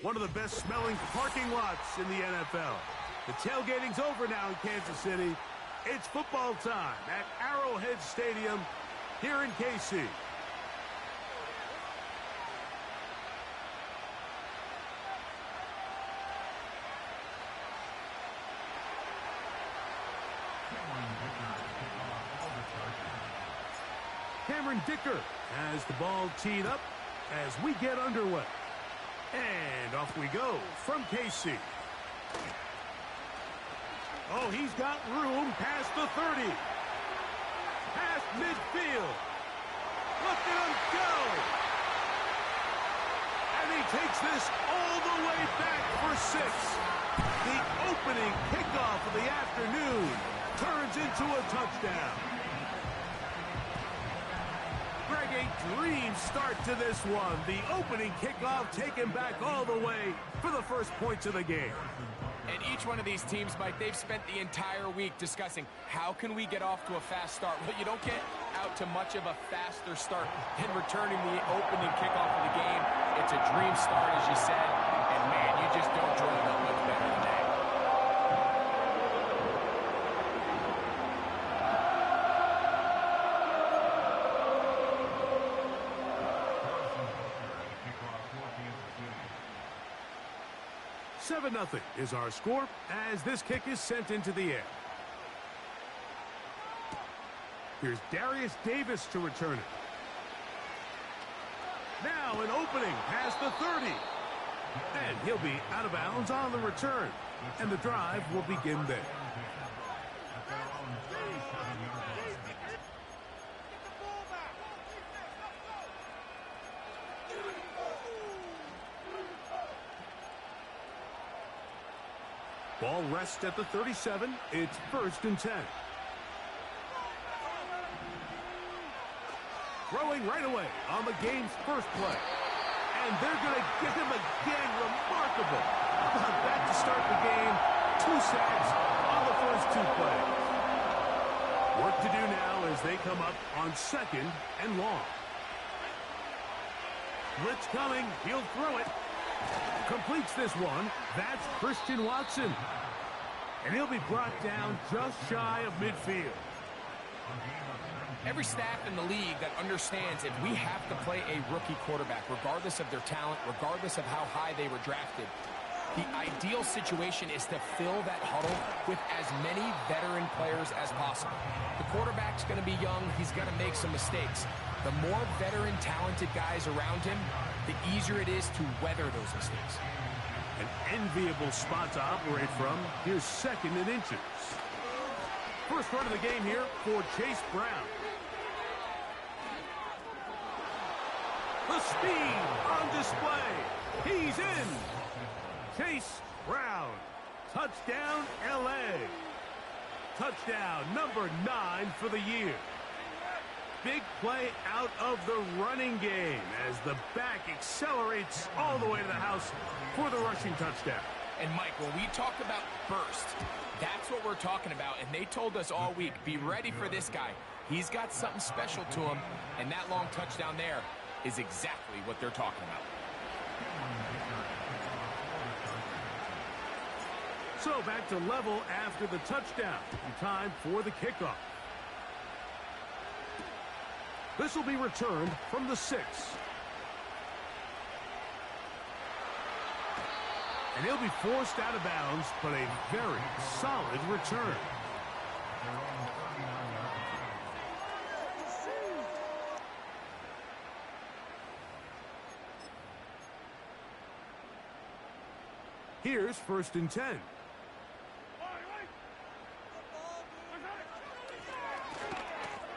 one of the best-smelling parking lots in the NFL. The tailgating's over now in Kansas City. It's football time at Arrowhead Stadium here in KC. Cameron Dicker has the ball teed up as we get underway. And off we go from KC. Oh, he's got room past the 30. Past midfield. Look at him go. And he takes this all the way back for 6. The opening kickoff of the afternoon turns into a touchdown. Greg, a dream start to this one. The opening kickoff taken back all the way for the first points of the game. And each one of these teams, Mike, they've spent the entire week discussing how can we get off to a fast start. Well, you don't get out to much of a faster start than returning the opening kickoff of the game. It's a dream start, as you said, and man, you just don't draw it up much better than that. Nothing is our score as this kick is sent into the air. Here's Darius Davis to return it. Now an opening past the 30. And he'll be out of bounds on the return. And the drive will begin there. Ball rests at the 37. It's 1st and 10. Throwing right away on the game's first play. And they're going to get him again. Remarkable. Back to start the game. 2 sacks on the first 2 plays. Work to do now as they come up on 2nd and long. Blitz coming. He'll throw it. Completes this one. That's Christian Watson. And he'll be brought down just shy of midfield. Every staff in the league that understands if we have to play a rookie quarterback, regardless of their talent, regardless of how high they were drafted, the ideal situation is to fill that huddle with as many veteran players as possible. The quarterback's going to be young. He's going to make some mistakes. The more veteran, talented guys around him, the easier it is to weather those mistakes. An enviable spot to operate from. Here's 2nd and inches. First run of the game here for Chase Brown. The speed on display. He's in. Chase Brown. Touchdown, L.A. Touchdown number 9 for the year. Big play out of the running game as the back accelerates all the way to the house for the rushing touchdown. And, Mike, when we talk about burst, that's what we're talking about. And they told us all week, be ready for this guy. He's got something special to him, and that long touchdown there is exactly what they're talking about. So back to level after the touchdown. Time for the kickoff. This will be returned from the 6. And he'll be forced out of bounds, but a very solid return. Here's 1st and 10.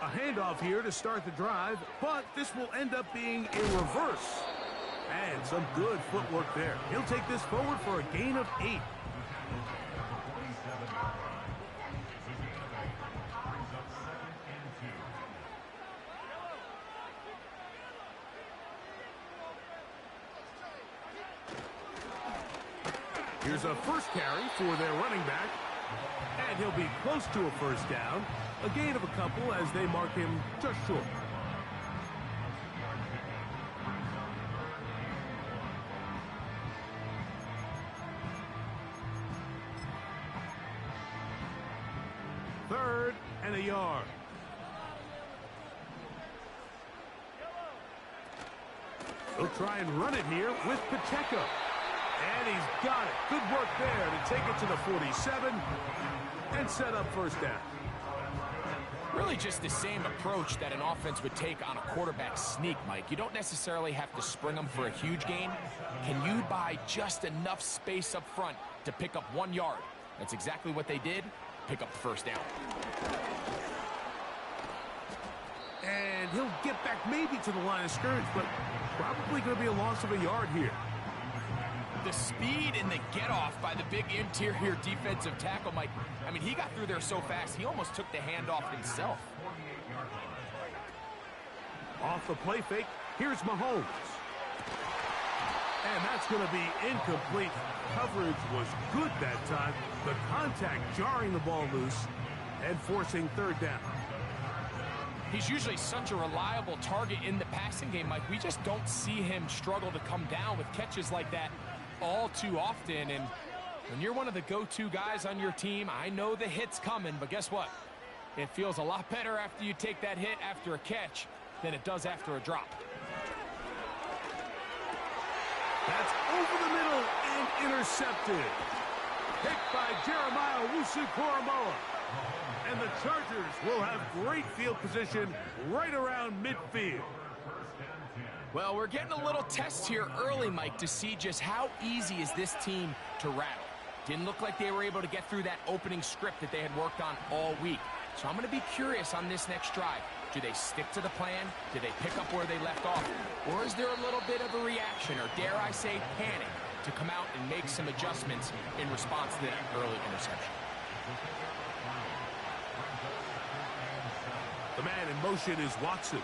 A handoff here to start the drive, but this will end up being a reverse. And some good footwork there. He'll take this forward for a gain of 8. Here's a first carry for their running back. And he'll be close to a first down. A gain of a couple as they mark him just short. 3rd and a yard. He'll try and run it here with Pacheco. And he's got it. Good work there to take it to the 47 and set up first down. Really just the same approach that an offense would take on a quarterback sneak, Mike. You don't necessarily have to spring them for a huge gain. Can you buy just enough space up front to pick up 1 yard? That's exactly what they did. Pick up the first down. And he'll get back maybe to the line of scrimmage, but probably going to be a loss of a yard here. The speed and the get-off by the big interior defensive tackle, Mike. I mean, he got through there so fast, he almost took the handoff himself. Off the play fake, here's Mahomes. And that's going to be incomplete. Coverage was good that time. The contact jarring the ball loose and forcing 3rd down. He's usually such a reliable target in the passing game, Mike. We just don't see him struggle to come down with catches like that all too often. And when you're one of the go-to guys on your team, I know the hit's coming, but guess what? It feels a lot better after you take that hit after a catch than it does after a drop. That's over the middle and intercepted. Picked by Jeremiah Owusu-Koramoah. And the Chargers will have great field position right around midfield. Well, we're getting a little test here early, Mike, to see just how easy is this team to rattle. Didn't look like they were able to get through that opening script that they had worked on all week. So I'm going to be curious on this next drive. Do they stick to the plan? Do they pick up where they left off? Or is there a little bit of a reaction, or dare I say panic, to come out and make some adjustments in response to that early interception? The man in motion is Watson.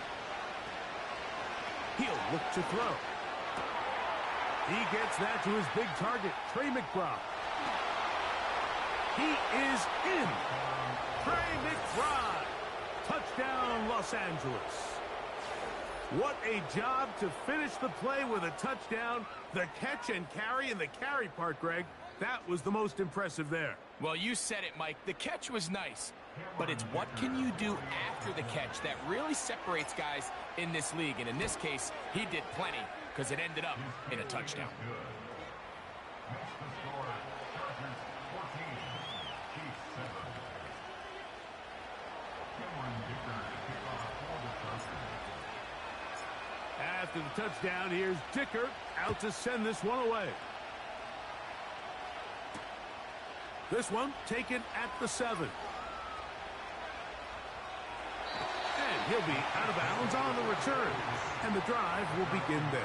He'll look to throw. He gets that to his big target, Trey McBride. He is in. Trey McBride. Touchdown, Los Angeles. What a job to finish the play with a touchdown. The catch and carry, and the carry part, Greg, that was the most impressive there. Well, you said it, Mike. The catch was nice, but it's what can you do after the catch that really separates guys in this league. And in this case, he did plenty because it ended up in a touchdown. After the touchdown, here's Dicker out to send this one away. This one taken at the 7. And he'll be out of bounds on the return. And the drive will begin there.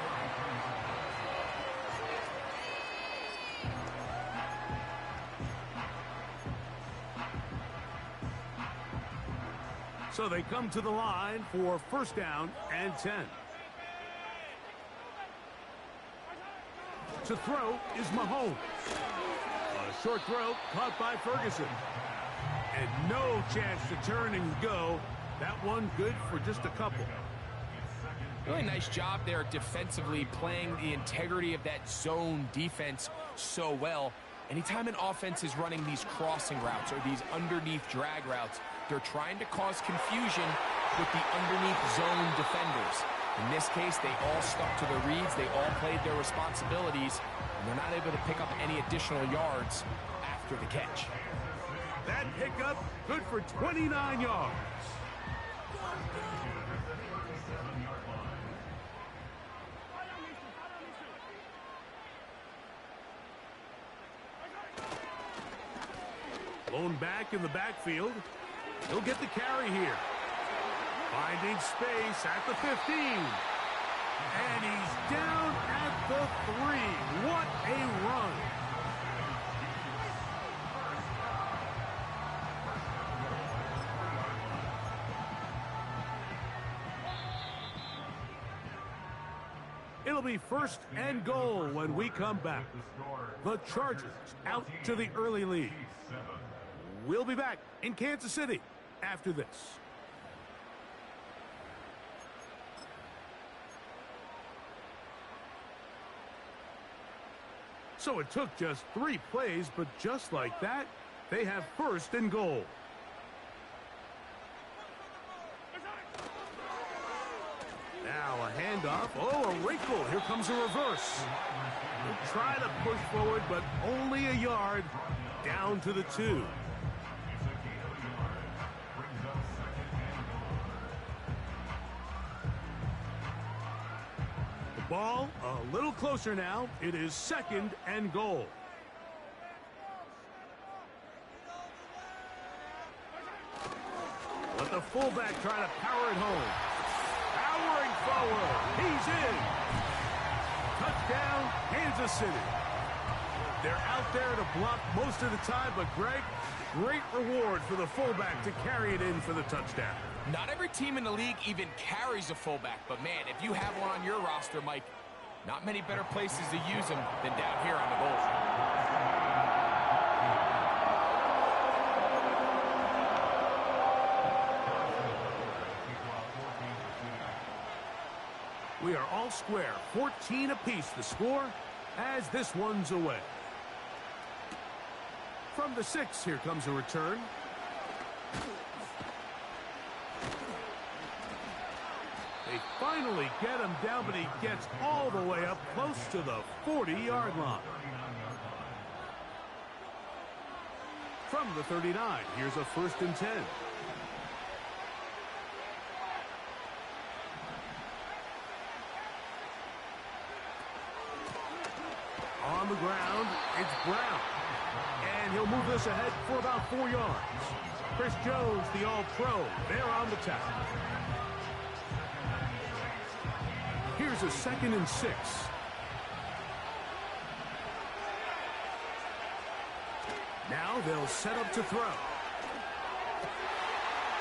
So they come to the line for first down and 10. To throw is Mahomes. A short throw caught by Ferguson. And no chance to turn and go. That one good for just a couple. Really nice job there defensively, playing the integrity of that zone defense so well. Anytime an offense is running these crossing routes or these underneath drag routes, they're trying to cause confusion with the underneath zone defenders. In this case, they all stuck to their reads, they all played their responsibilities, and they're not able to pick up any additional yards after the catch. That pickup, good for 29 yards. Blown back in the backfield. He'll get the carry here. Finding space at the 15. And he's down at the 3. What a run. It'll be first and goal when we come back. The Chargers out to the early lead. We'll be back in Kansas City after this. So it took just 3 plays, but just like that, they have first and goal. handoff. Oh, a wrinkle. Here comes a reverse. He'll try to push forward, but only a yard. Down to the 2. The ball a little closer now. It is 2nd and goal. Let the fullback try to power it home. Powering forward. He's in. Touchdown, Kansas City. They're out there to block most of the time, but Greg, great reward for the fullback to carry it in for the touchdown. Not every team in the league even carries a fullback, but man, if you have one on your roster, Mike, not many better places to use him than down here on the goal. We are all square, 14 apiece the score as this one's away. From the 6, here comes a return. They finally get him down, but he gets all the way up close to the 40-yard line. From the 39, here's a 1st and 10. On the ground, it's Brown. And he'll move this ahead for about 4 yards. Chris Jones, the All-Pro, there on the tackle. Here's a 2nd and 6. Now they'll set up to throw.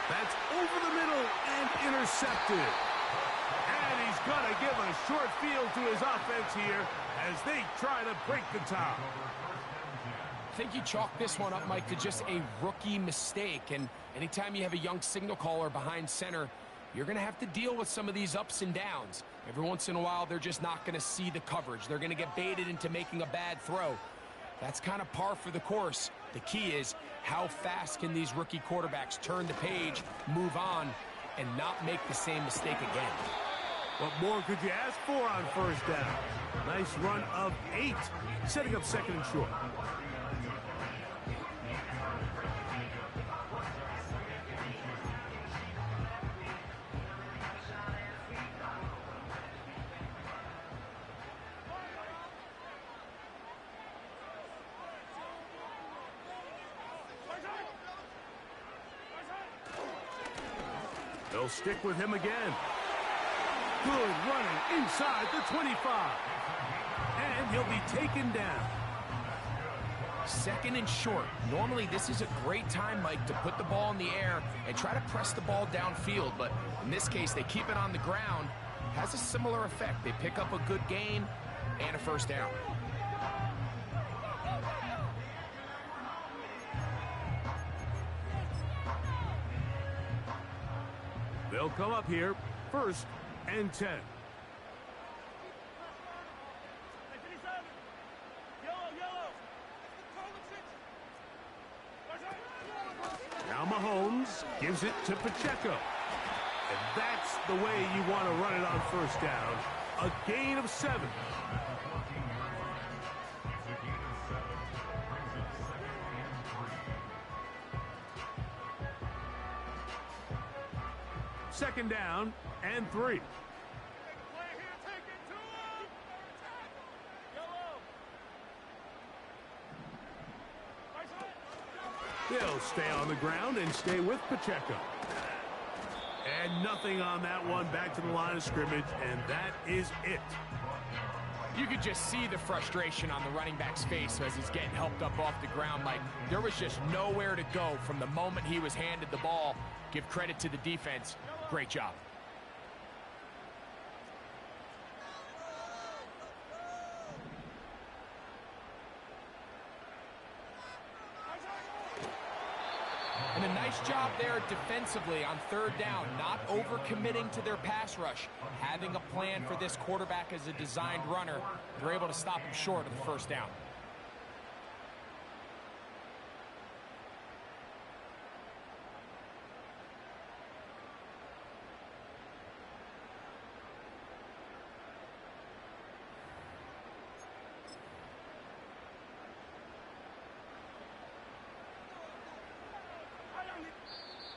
That's over the middle and intercepted. And he's going to give a short field to his offense here as they try to break the tie. I think you chalk this one up, Mike, to just a rookie mistake. And anytime you have a young signal caller behind center, you're going to have to deal with some of these ups and downs. Every once in a while, they're just not going to see the coverage. They're going to get baited into making a bad throw. That's kind of par for the course. The key is how fast can these rookie quarterbacks turn the page, move on, and not make the same mistake again. What more could you ask for on 1st down? Nice run of 8, setting up 2nd and short. They'll stick with him again. Good running inside the 25. And he'll be taken down. 2nd and short. Normally, this is a great time, Mike, to put the ball in the air and try to press the ball downfield. But in this case, they keep it on the ground. Has a similar effect. They pick up a good gain and a 1st down. They'll come up here, 1st and 10. Now Mahomes gives it to Pacheco. And that's the way you want to run it on 1st down. A gain of 7. Second down and 3. They'll stay on the ground and stay with Pacheco. And nothing on that one, back to the line of scrimmage, and that is it. You could just see the frustration on the running back's face as he's getting helped up off the ground. Like, there was just nowhere to go from the moment he was handed the ball. Give credit to the defense. Great job. And a nice job there defensively on 3rd down, not overcommitting to their pass rush. Having a plan for this quarterback as a designed runner, they're able to stop him short of the 1st down.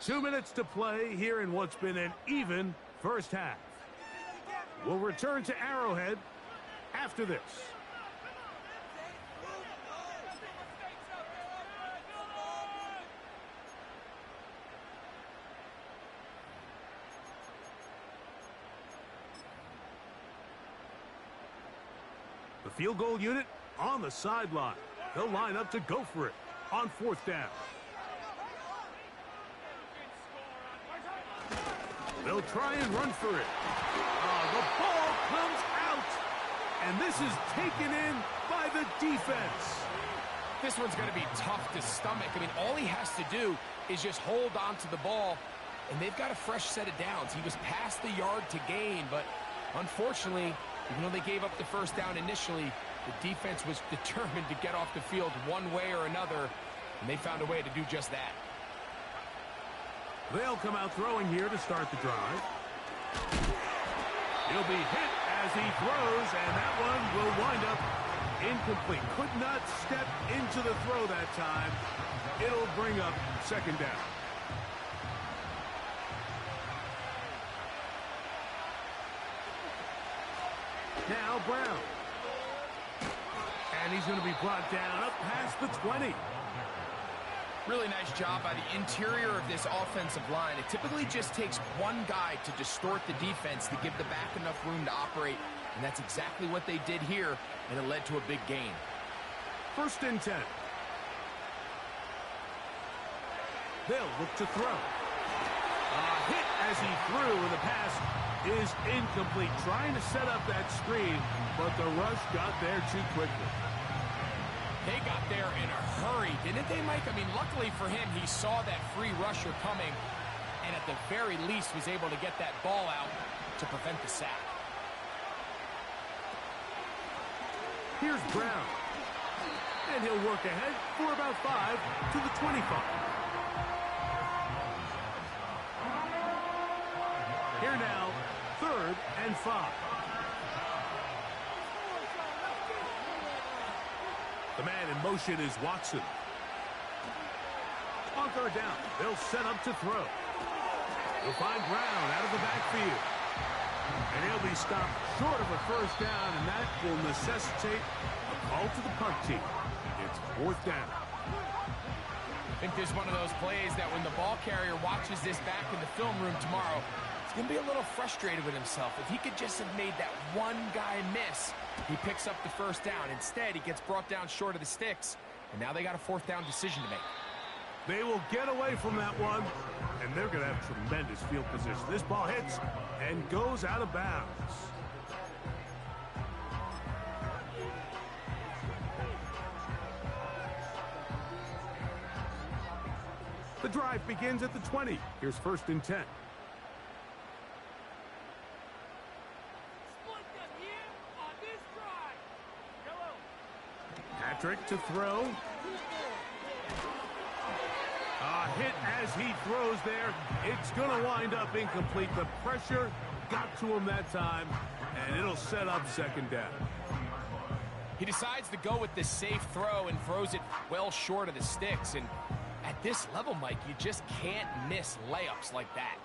2 minutes to play here in what's been an even first half. We'll return to Arrowhead after this. The field goal unit on the sideline. They'll line up to go for it on 4th down. They'll try and run for it. The ball comes out. And this is taken in by the defense. This one's going to be tough to stomach. I mean, all he has to do is just hold on to the ball, and they've got a fresh set of downs. He was past the yard to gain, but unfortunately, even though they gave up the first down initially, the defense was determined to get off the field one way or another, and they found a way to do just that. They'll come out throwing here to start the drive. He'll be hit as he throws, and that one will wind up incomplete. Could not step into the throw that time. It'll bring up 2nd down. Now Brown. And he's going to be brought down up past the 20. Really nice job by the interior of this offensive line. It typically just takes one guy to distort the defense to give the back enough room to operate, and that's exactly what they did here, and it led to a big gain. 1st and 10. They'll look to throw. A hit as he threw, and the pass is incomplete. Trying to set up that screen, but the rush got there too quickly. They got there in a hurry, didn't they, Mike? I mean, luckily for him, he saw that free rusher coming, and at the very least was able to get that ball out to prevent the sack. Here's Brown. And he'll work ahead for about 5 to the 25. Here now, 3rd and 5. The man in motion is Watson. On 3rd down, they'll set up to throw. He'll find Brown out of the backfield. And he'll be stopped short of a 1st down, and that will necessitate a call to the punt team. It's 4th down. I think this is one of those plays that when the ball carrier watches this back in the film room tomorrow, he's going to be a little frustrated with himself. If he could just have made that one guy miss, he picks up the 1st down. Instead, he gets brought down short of the sticks, and now they got a 4th down decision to make. They will get away from that one, and they're going to have tremendous field position. This ball hits and goes out of bounds. The drive begins at the 20. Here's 1st and 10. Patrick to throw. A hit as he throws there. It's going to wind up incomplete. The pressure got to him that time, and it'll set up 2nd down. He decides to go with this safe throw and throws it well short of the sticks. And at this level, Mike, you just can't miss layups like that.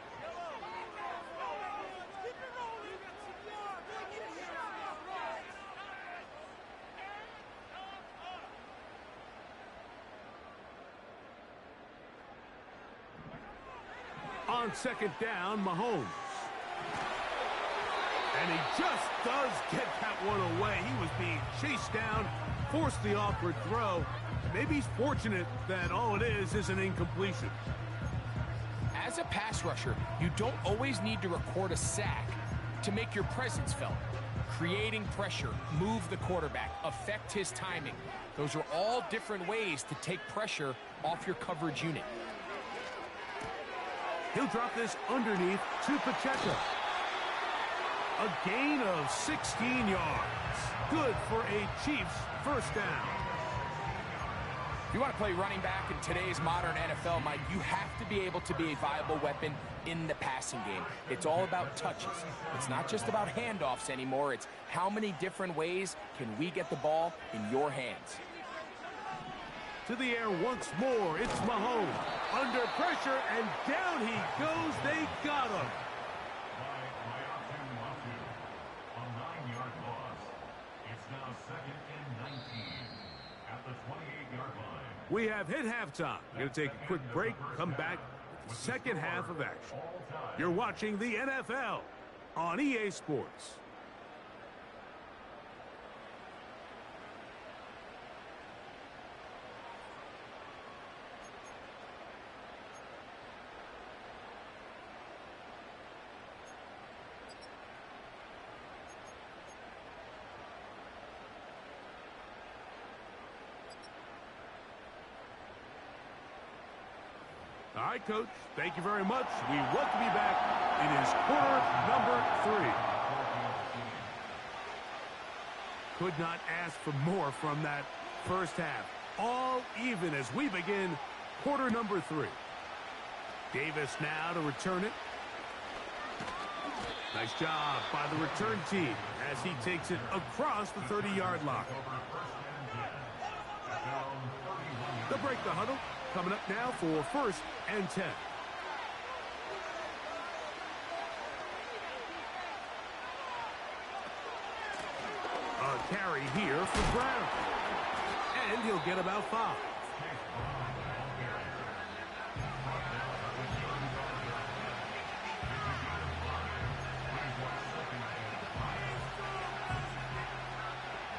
On 2nd down, Mahomes. And he just does get that one away. He was being chased down, forced the awkward throw. Maybe he's fortunate that all it is an incompletion. As a pass rusher, you don't always need to record a sack to make your presence felt. Creating pressure, move the quarterback, affect his timing. Those are all different ways to take pressure off your coverage unit. He'll drop this underneath to Pacheco. A gain of 16 yards. Good for a Chiefs 1st down. If you want to play running back in today's modern NFL, Mike, you have to be able to be a viable weapon in the passing game. It's all about touches. It's not just about handoffs anymore. It's how many different ways can we get the ball in your hands. to the air once more. It's Mahomes. Under pressure, and down he goes. They got him. A 9-yard loss. It's now 2nd and 19 at the 28-yard line. We have hit halftime. We're going to take a quick break, come back with the second half of action. You're watching the NFL on EA Sports. All right, Coach, thank you very much. We welcome you back. It is quarter number 3. Could not ask for more from that first half. All even as we begin quarter number 3. Davis now to return it. Nice job by the return team as he takes it across the 30-yard line. They'll break the huddle. Coming up now for 1st and 10. A carry here for Brown. And he'll get about 5.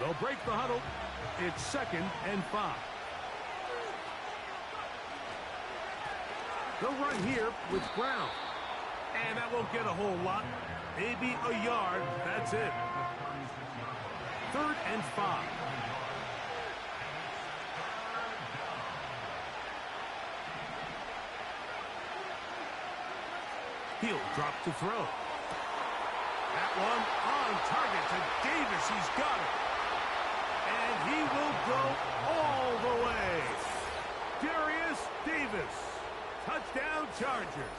They'll break the huddle. It's 2nd and 5. They'll run here with Brown. And that won't get a whole lot. Maybe a yard. That's it. 3rd and 5. He'll drop to throw. That one on target to Davis. He's got it. And he will go all the way. Darius Davis. Touchdown, Chargers.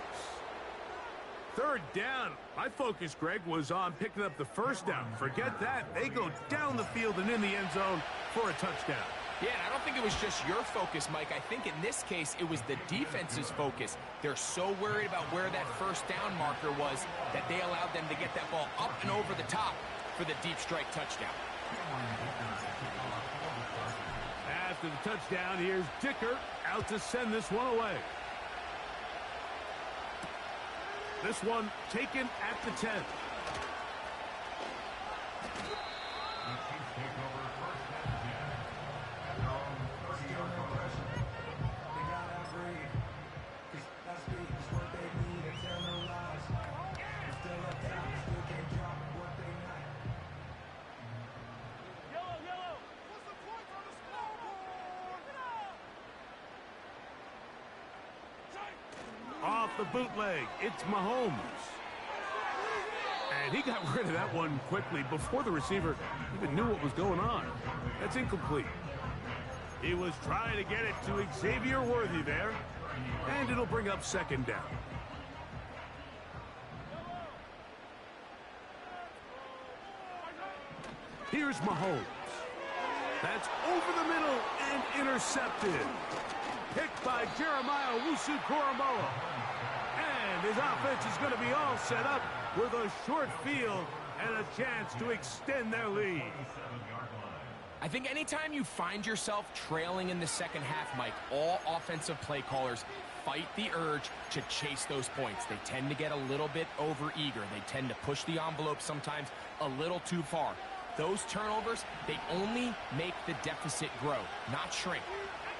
3rd down. My focus, Greg, was on picking up the 1st down. Forget that. They go down the field and in the end zone for a touchdown. Yeah, I don't think it was just your focus, Mike. I think in this case, it was the defense's focus. They're so worried about where that 1st down marker was that they allowed them to get that ball up and over the top for the deep strike touchdown. After the touchdown, here's Dicker out to send this one away. This one taken at the 10. Off the bootleg, it's Mahomes. And he got rid of that one quickly before the receiver even knew what was going on. That's incomplete. He was trying to get it to Xavier Worthy there. And it'll bring up 2nd down. Here's Mahomes. That's over the middle and intercepted. Picked by Jeremiah Owusu-Koramoah. And his offense is going to be all set up with a short field and a chance to extend their lead. I think anytime you find yourself trailing in the second half, Mike, all offensive play callers fight the urge to chase those points. They tend to get a little bit overeager. They tend to push the envelope sometimes a little too far. Those turnovers, they only make the deficit grow, not shrink.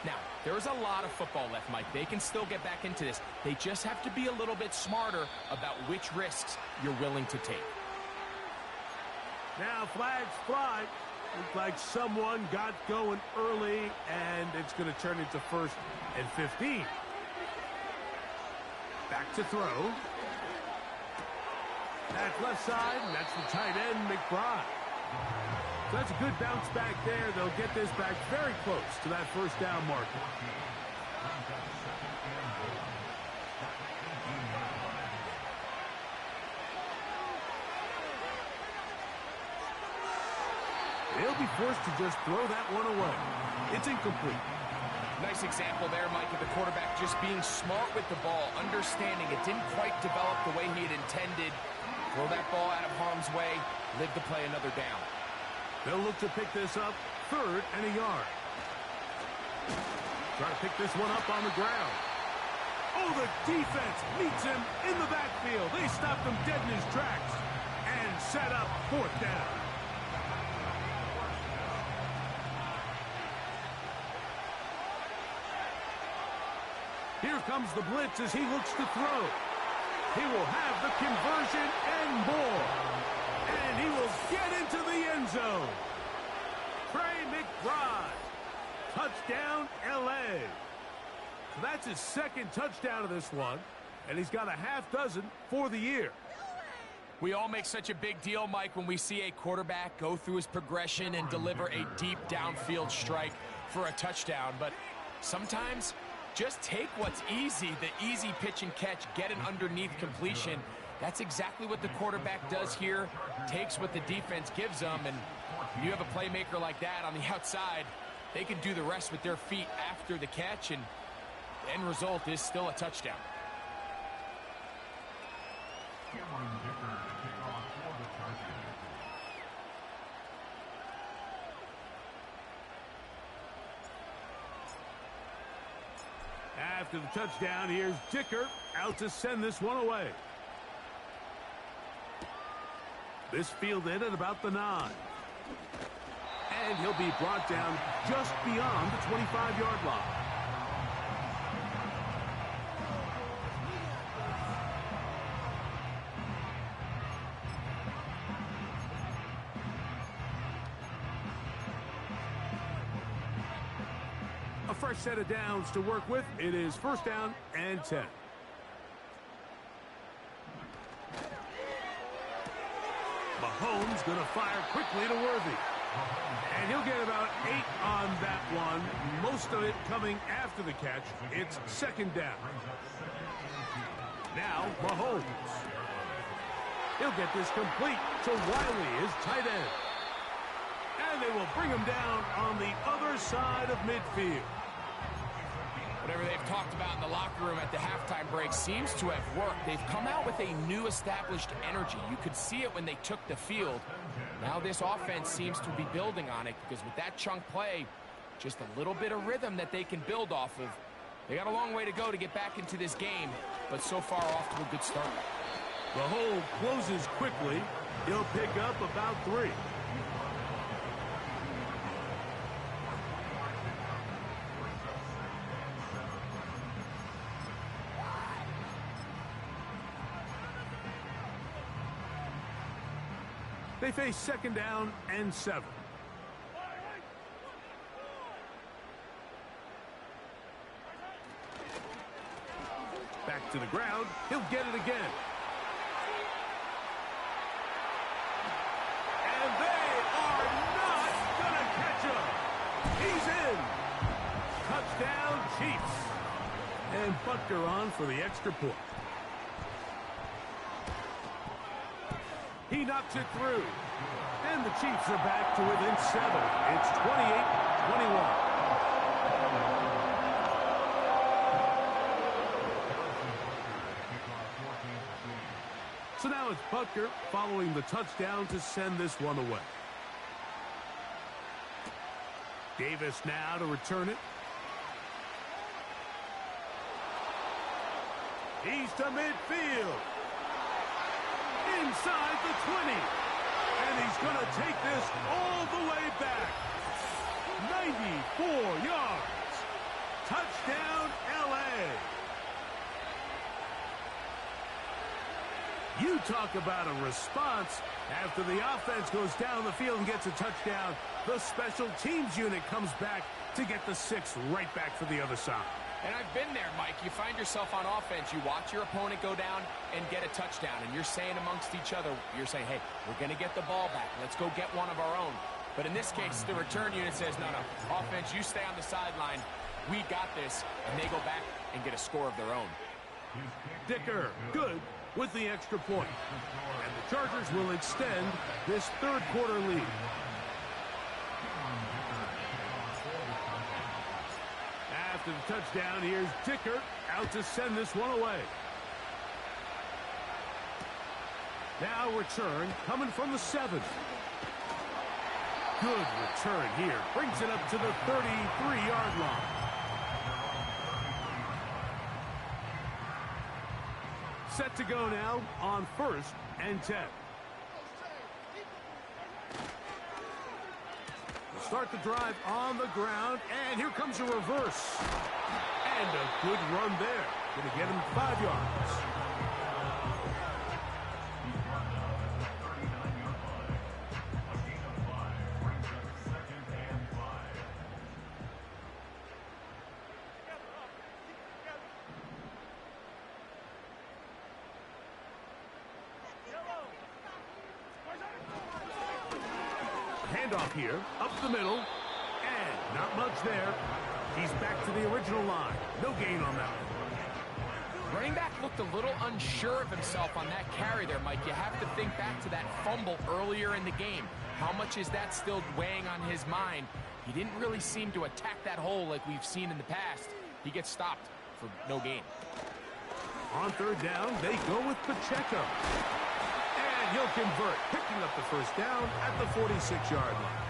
Now, there's a lot of football left, Mike. They can still get back into this. They just have to be a little bit smarter about which risks you're willing to take. Now flags fly. Looks like someone got going early, and it's going to turn into 1st and 15. Back to throw. That's left side, and that's the tight end, McBride. So that's a good bounce back there. They'll get this back very close to that 1st down marker. They'll be forced to just throw that one away. It's incomplete. Nice example there, Mike, of the quarterback just being smart with the ball, understanding it didn't quite develop the way he had intended. Throw that ball out of harm's way, live to play another down. They'll look to pick this up, 3rd and a yard. Try to pick this one up on the ground. Oh, the defense meets him in the backfield. They stopped him dead in his tracks and set up 4th down. Here comes the blitz as he looks to throw. He will have the conversion and more. And he will get into the end zone. Trey McBride. Touchdown, L.A. So that's his 2nd touchdown of this one. And he's got a half dozen for the year. We all make such a big deal, Mike, when we see a quarterback go through his progression and deliver a deep downfield strike for a touchdown. But sometimes just take what's easy, the easy pitch and catch, get an underneath completion. That's exactly what the quarterback does here, takes what the defense gives them, and you have a playmaker like that on the outside, they can do the rest with their feet after the catch, and the end result is still a touchdown. Cameron Dicker to kick off for the Chargers. After the touchdown, here's Dicker out to send this one away. This fielded at about the 9. And he'll be brought down just beyond the 25-yard line. A fresh set of downs to work with. It is 1st down and 10. Mahomes going to fire quickly to Worthy. And he'll get about 8 on that one. Most of it coming after the catch. It's 2nd down. Now Mahomes. He'll get this complete to Wiley, his tight end. And they will bring him down on the other side of midfield. Whatever they've talked about in the locker room at the halftime break seems to have worked. They've come out with a new established energy. You could see it when they took the field. Now this offense seems to be building on it because with that chunk play, just a little bit of rhythm that they can build off of. They got a long way to go to get back into this game, but so far off to a good start. The hole closes quickly. He'll pick up about 3. They face 2nd down and 7. Back to the ground. He'll get it again. And they are not going to catch him. He's in. Touchdown, Chiefs. And Butker on for the extra point. He knocks it through. And the Chiefs are back to within 7. It's 28-21. So now it's Butker following the touchdown to send this one away. Davis now to return it. He's to midfield. Inside the 20. And he's going to take this all the way back. 94 yards. Touchdown, L.A. You talk about a response. After the offense goes down the field and gets a touchdown, the special teams unit comes back to get the 6 right back for the other side. And I've been there, Mike. You find yourself on offense. You watch your opponent go down and get a touchdown. And you're saying amongst each other, you're saying, hey, we're going to get the ball back. Let's go get one of our own. But in this case, the return unit says, no, offense, you stay on the sideline. We got this. And they go back and get a score of their own. Dicker, good with the extra point. And the Chargers will extend this third quarter lead. After the touchdown, here's Dicker out to send this one away. Now return coming from the 7. Good return here. Brings it up to the 33-yard line. Set to go now on 1st and 10. We'll start the drive on the ground, and here comes a reverse. And a good run there. Going to get him 5 yards. Handoff here, up the middle, and not much there. He's back to the original line. No gain on that one. Running back looked a little unsure of himself on that carry there, Mike. You have to think back to that fumble earlier in the game. How much is that still weighing on his mind? He didn't really seem to attack that hole like we've seen in the past. He gets stopped for no gain. On 3rd down, they go with Pacheco. He'll convert, picking up the 1st down at the 46-yard line.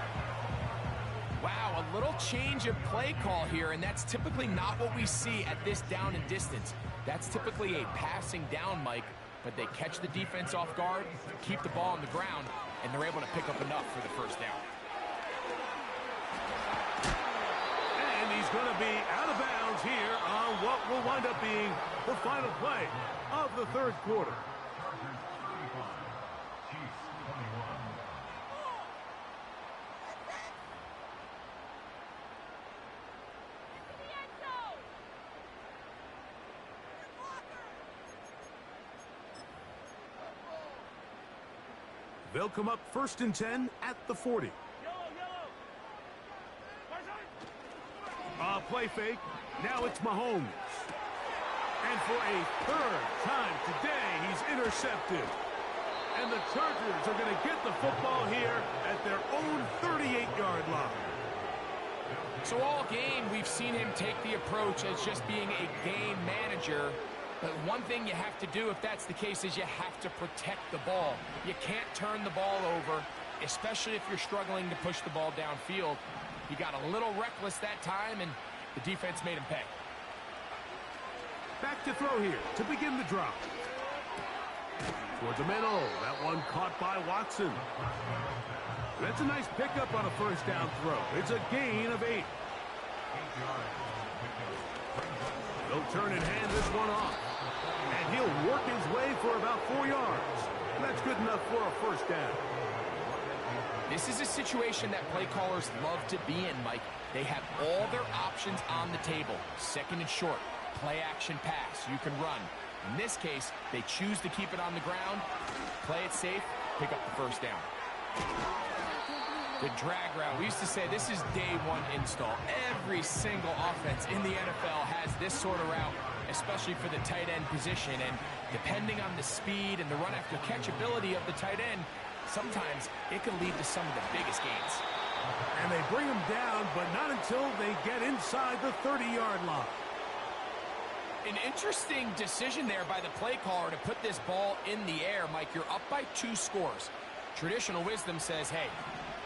Wow, a little change of play call here, and that's typically not what we see at this down and distance. That's typically a passing down, Mike, but they catch the defense off guard, keep the ball on the ground, and they're able to pick up enough for the 1st down. And he's going to be out of bounds here on what will wind up being the final play of the 3rd quarter. They'll come up 1st and 10 at the 40. Play fake. Now it's Mahomes. And for a 3rd time today, he's intercepted. And the Chargers are going to get the football here at their own 38-yard line. So all game, we've seen him take the approach as just being a game manager. But one thing you have to do, if that's the case, is you have to protect the ball. You can't turn the ball over, especially if you're struggling to push the ball downfield. He got a little reckless that time, and the defense made him pay. Back to throw here to begin the drop. Towards the middle. That one caught by Watson. That's a nice pickup on a 1st down throw. It's a gain of 8. They'll turn and hand this one off. And he'll work his way for about 4 yards. And that's good enough for a 1st down. This is a situation that play callers love to be in, Mike. They have all their options on the table. 2nd and short, play action pass. You can run. In this case, they choose to keep it on the ground, play it safe, pick up the 1st down. The drag route. We used to say this is day 1 install. Every single offense in the NFL has this sort of route, especially for the tight end position. And depending on the speed and the run after catch ability of the tight end, sometimes it can lead to some of the biggest gains. And they bring him down, but not until they get inside the 30-yard line. An interesting decision there by the play caller to put this ball in the air. Mike, you're up by 2 scores. Traditional wisdom says, hey,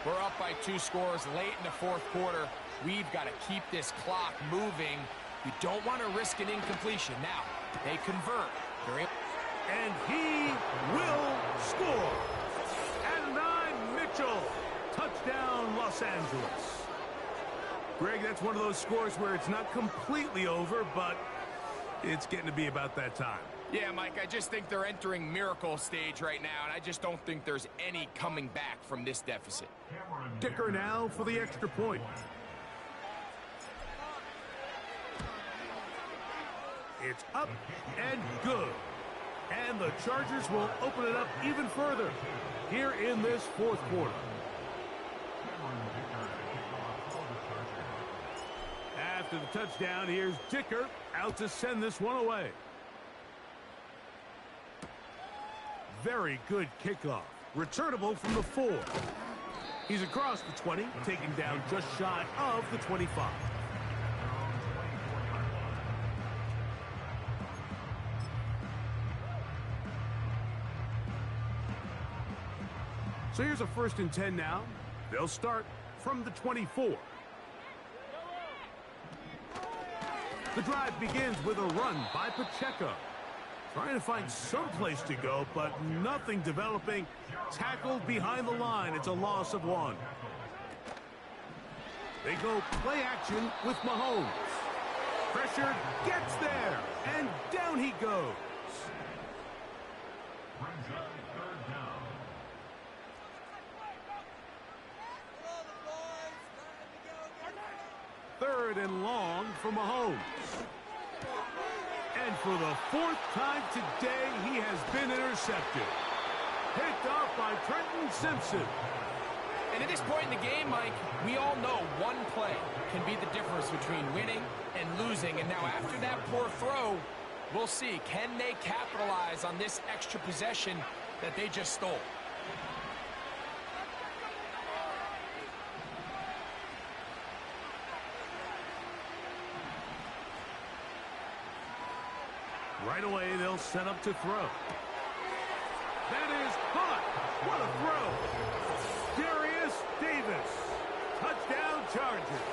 we're up by 2 scores late in the 4th quarter. We've got to keep this clock moving. We don't want to risk an incompletion. Now, they convert. And he will score. Adonai Mitchell. Touchdown, Los Angeles. Greg, that's one of those scores where it's not completely over, but it's getting to be about that time. Yeah, Mike, I just think they're entering miracle stage right now, and I just don't think there's any coming back from this deficit. Dicker now for the extra point. It's up and good. And the Chargers will open it up even further here in this 4th quarter. After the touchdown, here's Dicker out to send this one away. Very good kickoff. Returnable from the 4. He's across the 20, taken down just shy of the 25. So here's a 1st and 10 now. They'll start from the 24. The drive begins with a run by Pacheco. Trying to find some place to go, but nothing developing. Tackled behind the line. It's a loss of 1. They go play action with Mahomes. Pressured, gets there, and down he goes. Brings up 3rd down. Third and long for Mahomes. And for the 4th time today, he has been intercepted. Picked off by Trenton Simpson. And at this point in the game, Mike, we all know one play can be the difference between winning and losing. And now after that poor throw, we'll see. Can they capitalize on this extra possession that they just stole? Right away, they'll set up to throw. That is caught. What a throw. Darius Davis. Touchdown Chargers.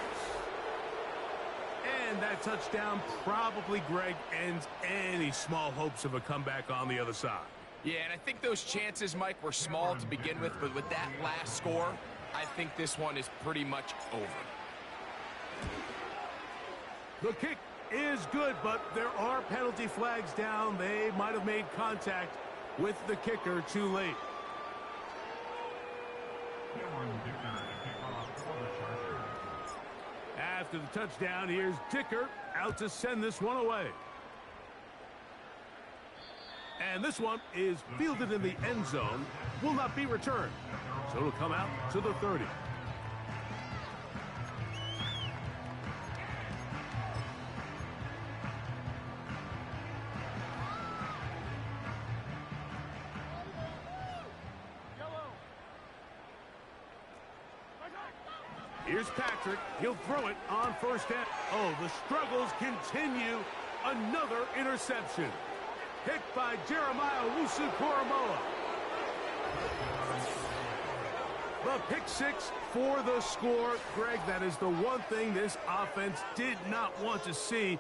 And that touchdown probably, Greg, ends any small hopes of a comeback on the other side. Yeah, and I think those chances, Mike, were small to begin with, but with that last score, I think this one is pretty much over. The kick is good, but there are penalty flags down. They might have made contact with the kicker too late. Cameron Dicker to kick off for the Chargers. After the touchdown, here's Dicker out to send this one away. And this one is fielded in the end zone, will not be returned. So it'll come out to the 30. Here's Patrick. He'll throw it on 1st down. Oh, the struggles continue. Another interception. Picked by Jeremiah Owusu-Koramoah. The pick 6 for the score. Greg, that is the one thing this offense did not want to see,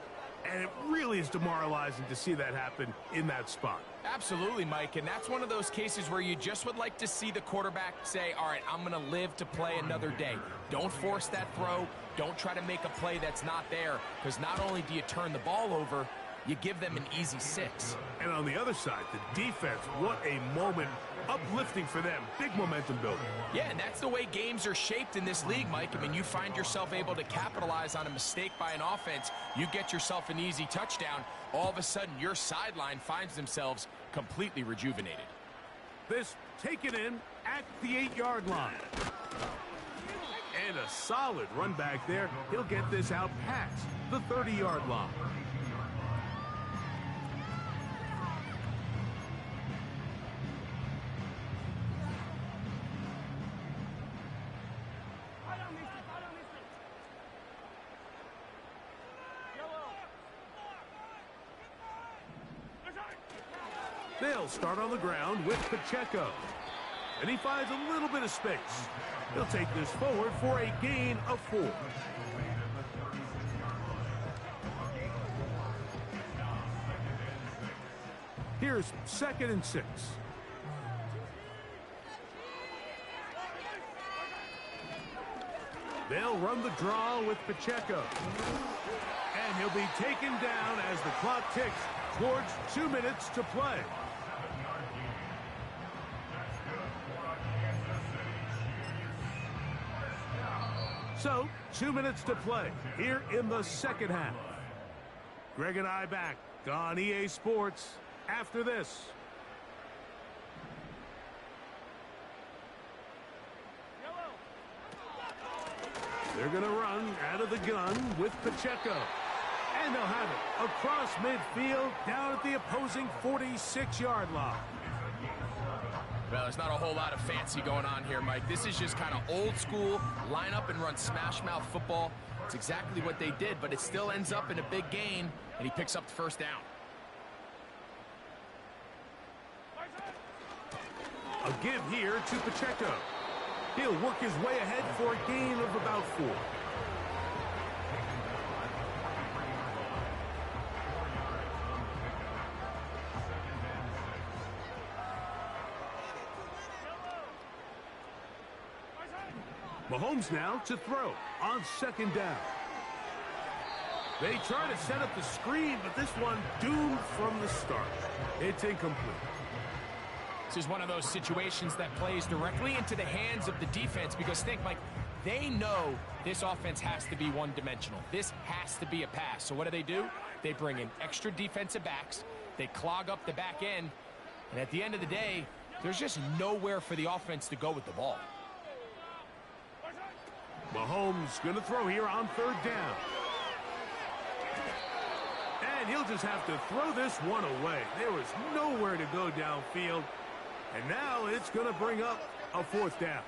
and it really is demoralizing to see that happen in that spot. Absolutely, Mike, and that's one of those cases where you just would like to see the quarterback say, all right, I'm going to live to play another day. Don't force that throw. Don't try to make a play that's not there, because not only do you turn the ball over, you give them an easy 6. And on the other side, the defense, what a moment. Uplifting for them. Big momentum building. Yeah, and that's the way games are shaped in this league, Mike. I mean, you find yourself able to capitalize on a mistake by an offense. You get yourself an easy touchdown. All of a sudden, your sideline finds themselves completely rejuvenated. This taken in at the 8-yard line. And a solid run back there. He'll get this out past the 30-yard line. They'll start on the ground with Pacheco. And he finds a little bit of space. He'll take this forward for a gain of 4. Here's 2nd and 6. They'll run the draw with Pacheco. And he'll be taken down as the clock ticks towards 2 minutes to play. So, 2 minutes to play here in the second half. Greg and I back on EA Sports after this. They're going to run out of the gun with Pacheco. And they'll have it across midfield down at the opposing 46-yard line. Well, there's not a whole lot of fancy going on here, Mike. This is just kind of old school, line up and run smash mouth football. It's exactly what they did, but it still ends up in a big gain, and he picks up the 1st down. A give here to Pacheco. He'll work his way ahead for a gain of about 4. Mahomes now to throw on 2nd down. They try to set up the screen, but this one doomed from the start. It's incomplete. This is one of those situations that plays directly into the hands of the defense because think, Mike, they know this offense has to be one-dimensional. This has to be a pass. So what do? They bring in extra defensive backs. They clog up the back end. And at the end of the day, there's just nowhere for the offense to go with the ball. Mahomes going to throw here on 3rd down. And he'll just have to throw this one away. There was nowhere to go downfield. And now it's going to bring up a 4th down.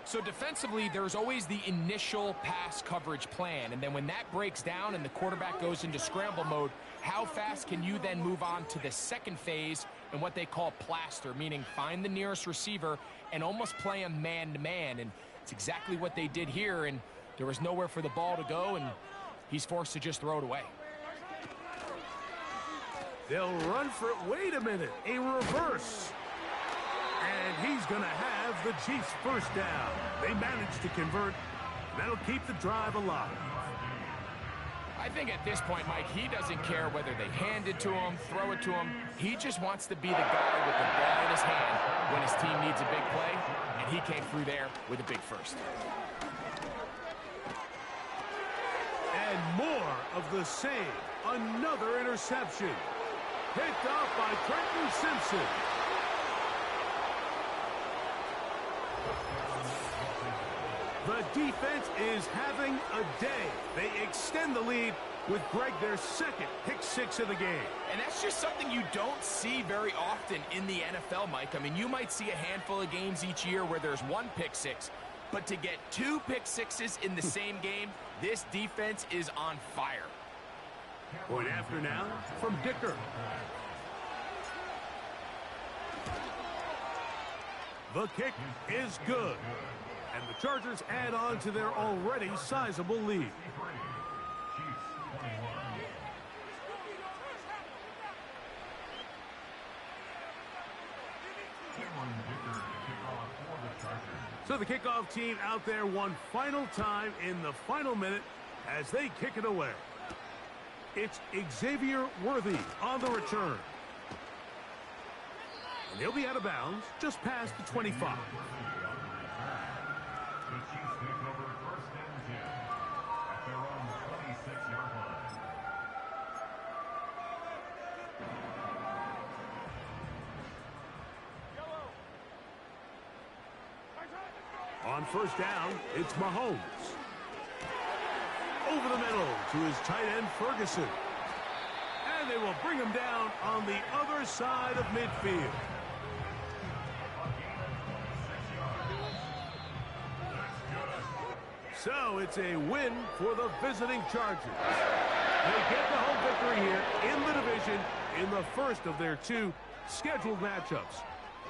So defensively, there's always the initial pass coverage plan. And then when that breaks down and the quarterback goes into scramble mode, how fast can you then move on to the second phase and what they call plaster, meaning find the nearest receiver and almost play him man-to-man. And it's exactly what they did here, and there was nowhere for the ball to go, and he's forced to just throw it away. They'll run for it. Wait a minute. A reverse. And he's going to have the Chiefs 1st down. They managed to convert. That'll keep the drive alive. I think at this point, Mike, he doesn't care whether they hand it to him, throw it to him. He just wants to be the guy with the ball in his hand when his team needs a big play, and he came through there with a big 1st. And more of the same. Another interception. Picked off by Trenton Simpson. The defense is having a day. They extend the lead with Greg their 2nd pick-6 of the game. And that's just something you don't see very often in the NFL, Mike. I mean, you might see a handful of games each year where there's 1 pick-6, but to get 2 pick-6s in the same game, this defense is on fire. Point after now from Dicker. The kick is good. And the Chargers add on to their already sizable lead. So the kickoff team out there one final time in the final minute as they kick it away. It's Xavier Worthy on the return. And he'll be out of bounds just past the 25. On 1st down, it's Mahomes. Over the middle to his tight end, Ferguson. And they will bring him down on the other side of midfield. So it's a win for the visiting Chargers. They get the home victory here in the division in the 1st of their 2 scheduled matchups.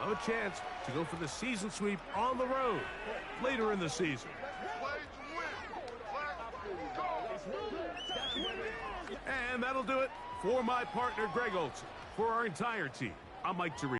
A chance to go for the season sweep on the road later in the season. And that'll do it for my partner, Greg Olson. For our entire team, I'm Mike Therese.